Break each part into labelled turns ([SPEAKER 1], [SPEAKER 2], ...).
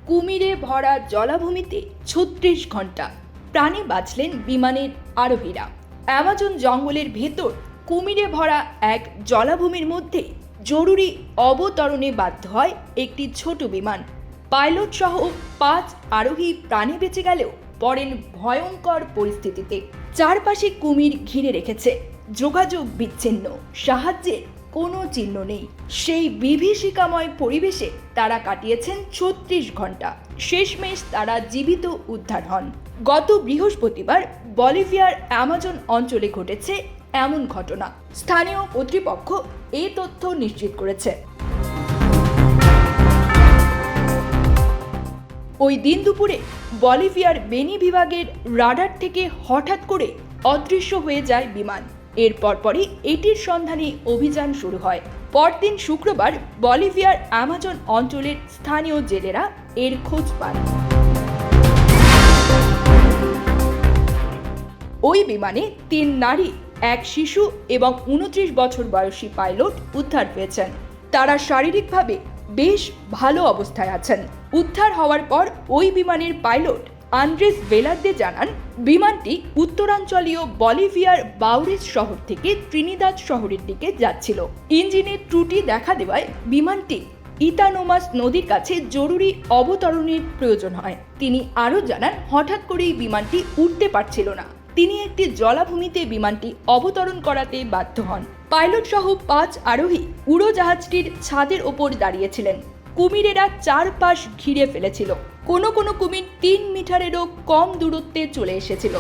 [SPEAKER 1] কুমিরে ভরা জলাভূমিতে ৩৬ ঘন্টা প্রাণে বাঁচলেন বিমানের আরোহীরা। অ্যামাজন জঙ্গলের ভেতর কুমিরে ভরা এক জলাভূমির মধ্যে জরুরি অবতরণে বাধ্য হয় একটি ছোট বিমান। পাইলট সহ ৫ আরোহী প্রাণে বেঁচে গেলেও পড়েন ভয়ঙ্কর পরিস্থিতিতে। চারপাশে কুমির ঘিরে রেখেছে, যোগাযোগ বিচ্ছিন্ন, সাহায্যের কোনো চিহ্ন নেই। সেই বিভীষিকাময় পরিবেশে তারা কাটিয়েছেন ৩৬ ঘন্টা। শেষমেশ তারা জীবিত উদ্ধার হন। গত বৃহস্পতিবার বলিভিয়ার অ্যামাজন অঞ্চলে ঘটেছে এমন ঘটনা। স্থানীয় কর্তৃপক্ষ এই তথ্য নিশ্চিত করেছে। ওই দিন দুপুরে বলিভিয়ার বেনি বিভাগের রাডার থেকে হঠাৎ করে অদৃশ্য হয়ে যায় বিমান। এর পরপরই এটির সন্ধানে অভিযান শুরু হয়। পরদিন শুক্রবার বলিভিয়ার অ্যামাজন অঞ্চলের স্থানীয় জেলেরা এর খোঁজ পান। ওই বিমানে ৩ নারী, এক শিশু এবং ২৯ বছর বয়সী পাইলট উদ্ধার হয়েছেন। তারা শারীরিকভাবে বেশ ভালো অবস্থায় আছেন। উদ্ধার হওয়ার পর ওই বিমানের পাইলট আন্দ্রেস ভেলার্দে জানান, বিমানটি উত্তরাঞ্চলীয় বলিভিয়ার বাউরেস শহর থেকে ত্রিনিদাদ শহরের দিকে যাচ্ছিল। ইঞ্জিনের ত্রুটি দেখা দেওয়ায় বিমানটি ইতানোমাস নদীর কাছে জরুরি অবতরণের প্রয়োজন হয়। তিনি আরও জানান, হঠাৎ করেই বিমানটি উঠতে পারছিল না। তিনি একটি জলাভূমিতে বিমানটি অবতরণ করাতে বাধ্য হন। পাইলট সহ ৫ আরোহী উড়োজাহাজটির ছাদের ওপর দাঁড়িয়েছিলেন। কুমিরেরা চারপাশ ঘিরে ফেলেছিল। কোনো কোনো কুমির ৩ মিটারেরও কম দূরত্বে চলে এসেছিল।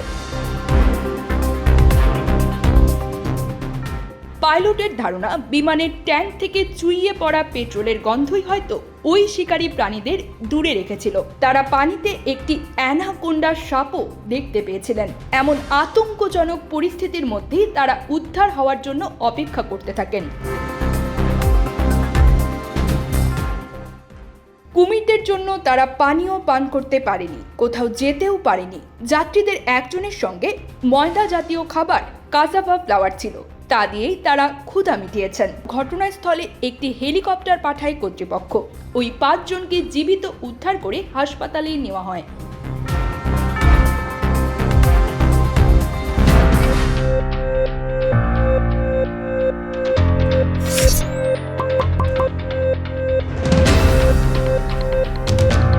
[SPEAKER 1] পাইলটের ধারণা, বিমানের ট্যাঙ্ক থেকে চুইয়ে পড়া পেট্রোলের গন্ধই হয়তো ওই শিকারী প্রাণীদের দূরে রেখেছিল। তারা পানিতে একটি অ্যানাকোন্ডা সাপও দেখতে পেয়েছিলেন। এমন আতঙ্কজনক পরিস্থিতির মধ্যেই তারা উদ্ধার হওয়ার জন্য অপেক্ষা করতে থাকেন। কুমিরদের জন্য তারা পানীয় পান করতে পারেনি, কোথাও যেতেও পারেনি। যাত্রীদের একজনের সঙ্গে ময়দা জাতীয় খাবার কাসাভা ফ্লাওয়ার ছিল, তা দিয়েই তারা ক্ষুধা মিটিয়েছেন। ঘটনাস্থলে একটি হেলিকপ্টার পাঠায় কর্তৃপক্ষ। ওই ৫ জনকে জীবিত উদ্ধার করে হাসপাতালে নেওয়া হয়।